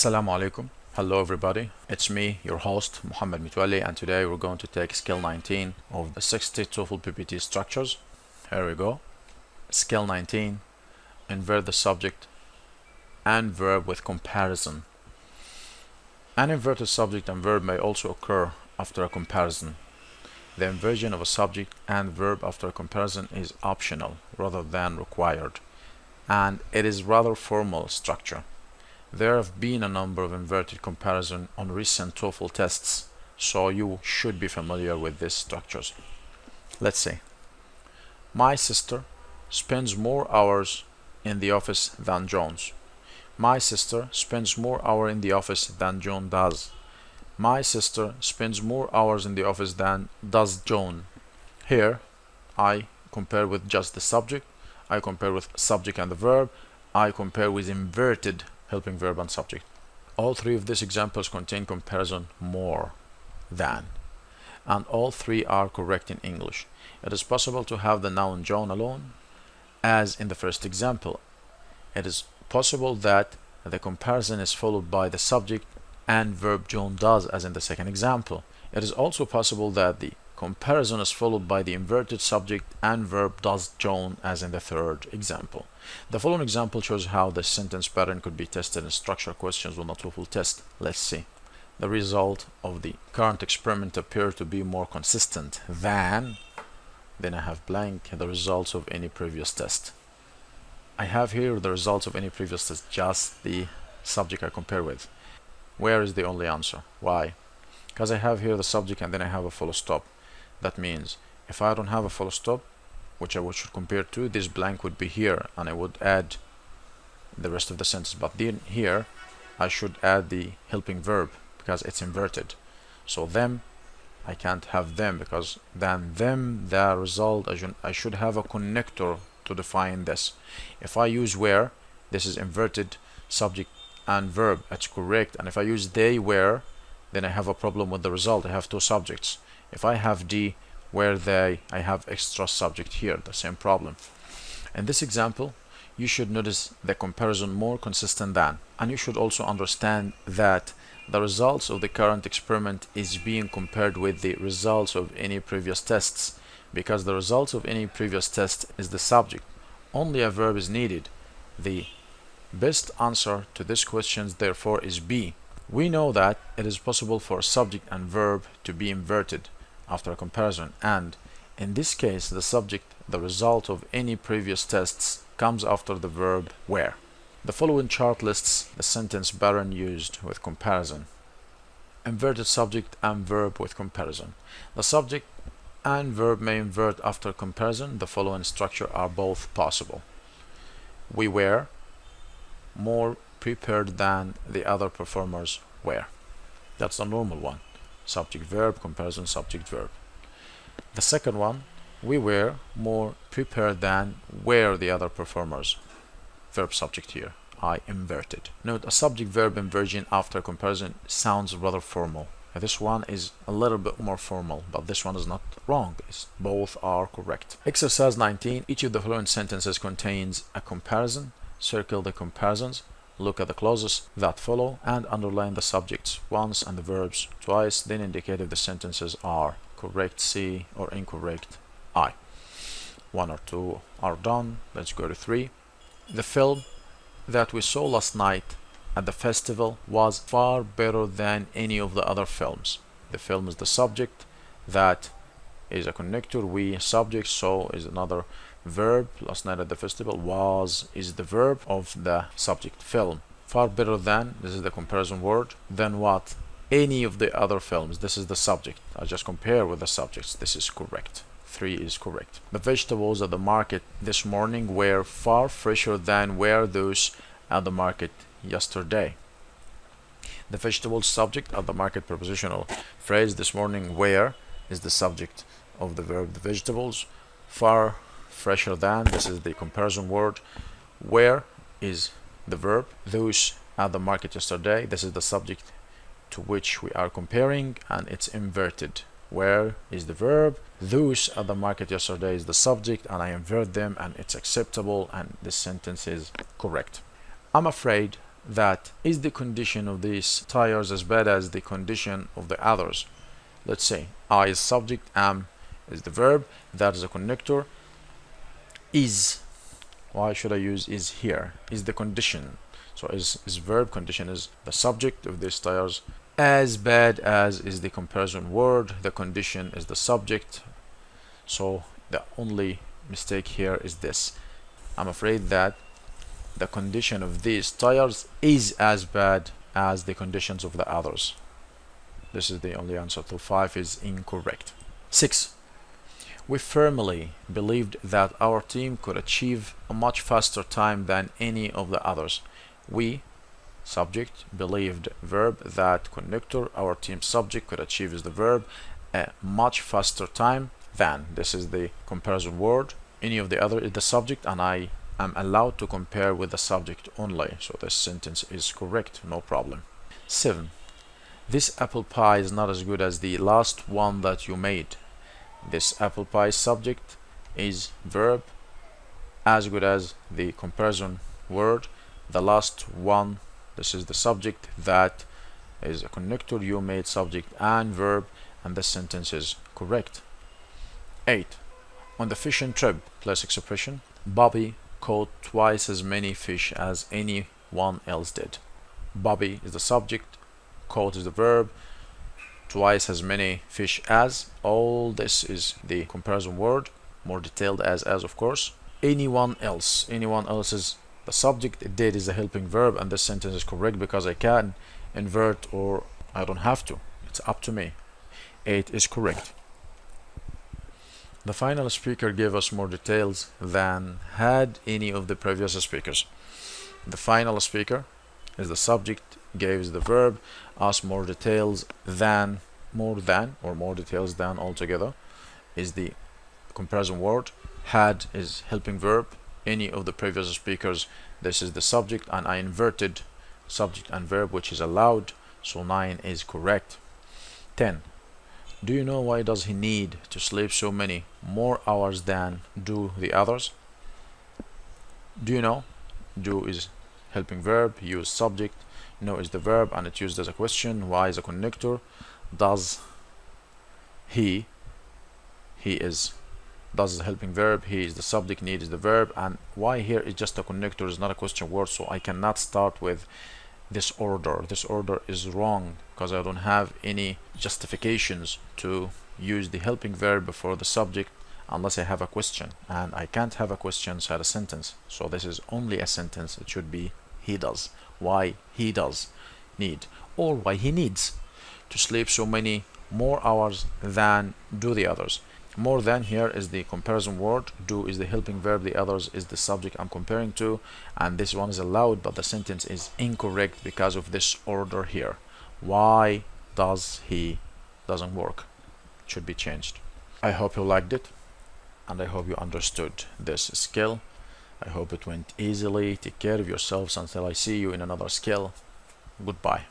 Assalamu alaikum. Hello everybody. It's me, your host, Toefl Pbt, and today we're going to take skill 19 of the 60 Toefl Pbt structures. Here we go. Skill 19. Invert the subject and verb with comparison. An inverted subject and verb may also occur after a comparison. The inversion of a subject and verb after a comparison is optional rather than required, and it is rather formal structure. There have been a number of inverted comparison on recent TOEFL tests, so you should be familiar with these structures. Let's see. My sister spends more hours in the office than Jones. My sister spends more hours in the office than John does. My sister spends more hours in the office than does John. Here, I compare with just the subject, I compare with subject and the verb, I compare with inverted helping verb and subject. All three of these examples contain comparison more than, and all three are correct in English. It is possible to have the noun John alone, as in the first example. It is possible that the comparison is followed by the subject and verb John does, as in the second example. It is also possible that the comparison is followed by the inverted subject and verb does John, as in the third example. The following example shows how the sentence pattern could be tested in structure questions on a TOEFL test. Let's see. The result of the current experiment appear to be more consistent than, then I have blank, the results of any previous test. I have here the results of any previous test, just the subject I compare with. Where is the only answer? Why? Because I have here the subject and then I have a full stop. That means if I don't have a full stop, which I should compare to, this blank would be here and I would add the rest of the sentence, but then here I should add the helping verb because it's inverted. So them, I can't have them because then them, the result, I should have a connector to define this. If I use where, this is inverted subject and verb, it's correct, and if I use they were, then I have a problem with the result. I have two subjects. If I have D where they, I have extra subject here, the same problem. In this example, you should notice the comparison more consistent than, and you should also understand that the results of the current experiment is being compared with the results of any previous tests, because the results of any previous test is the subject. Only a verb is needed. The best answer to this question therefore is B. We know that it is possible for subject and verb to be inverted after a comparison, and in this case the subject, the result of any previous tests, comes after the verb where. The following chart lists the sentence pattern used with comparison. Inverted subject and verb with comparison. The subject and verb may invert after comparison. The following structure are both possible. We were more prepared than the other performers were. That's the normal one. Subject verb, comparison, subject verb. The second one, we were more prepared than were the other performers. Verb subject here, I inverted. Note, a subject verb inversion after comparison sounds rather formal. This one is a little bit more formal, but this one is not wrong. Both are correct. Exercise 19. Each of the following sentences contains a comparison. Circle the comparisons. Look at the clauses that follow and underline the subjects once and the verbs twice, then indicate if the sentences are correct C or incorrect I. 1 or 2 are done. Let's go to 3. The film that we saw last night at the festival was far better than any of the other films. The film is the subject, that is a connector, we subject, so is another verb. Last night at the festival, was is the verb of the subject, film. Far better than, this is the comparison word. Then what? Any of the other films, this is the subject. I just compare with the subjects. This is correct. 3 is correct. The vegetables at the market this morning were far fresher than were those at the market yesterday. The vegetables subject at the market prepositional phrase this morning were is the subject of the verb the vegetables. Far fresher than, this is the comparison word. Where is the verb. Those at the market yesterday, this is the subject to which we are comparing, and it's inverted. Where is the verb. Those at the market yesterday is the subject, and I invert them and it's acceptable, and this sentence is correct. I'm afraid that is the condition of these tires as bad as the condition of the others. Let's say I is subject, am is the verb, that is a connector, is, why should I use is here, is the condition. So is verb, condition is the subject of these tires, as bad as is the comparison word, the condition is the subject. So the only mistake here is this. I'm afraid that the condition of these tires is as bad as the conditions of the others. This is the only answer. So 5 is incorrect. 6. We firmly believed that our team could achieve a much faster time than any of the others. We, subject, believed, verb, that connector, our team subject could achieve is the verb, a much faster time than, this is the comparison word, any of the other is the subject, and I am allowed to compare with the subject only. So this sentence is correct, no problem. 7. This apple pie is not as good as the last one that you made. This apple pie subject is verb, as good as the comparison word, the last one, this is the subject, that is a connector, you made subject and verb, and this sentence is correct. 8. On the fishing trip, plus expression, Bobby caught twice as many fish as anyone else did. Bobby is the subject, caught is the verb, twice as many fish as, all this is the comparison word, more detailed as of course. Anyone else is the subject, did is the helping verb, and this sentence is correct because I can invert or I don't have to, it's up to me. 8 is correct. The final speaker gave us more details than had any of the previous speakers. The final speaker is the subject, gave the verb, asked more details than, more than, or more details than altogether, is the comparison word, had is helping verb, any of the previous speakers, this is the subject, and I inverted subject and verb, which is allowed, so 9 is correct. 10. Do you know why does he need to sleep so many more hours than do the others? Do you know? Do is helping verb, use subject, know is the verb, and it's used as a question, why is a connector, does he is, does is a helping verb, he is the subject, need is the verb, and why here is just a connector, is not a question word, so I cannot start with this order. This order is wrong because I don't have any justifications to use the helping verb before the subject unless I have a question, and I can't have a question inside a sentence, so this is only a sentence. It should be he does, why he does need, or why he needs to sleep so many more hours than do the others. More than here is the comparison word, do is the helping verb, the others is the subject I'm comparing to, and this one is allowed, but the sentence is incorrect because of this order here. Why does he doesn't work, it should be changed. I hope you liked it, and I hope you understood this skill. I hope it went easily. Take care of yourselves until I see you in another skill. Goodbye.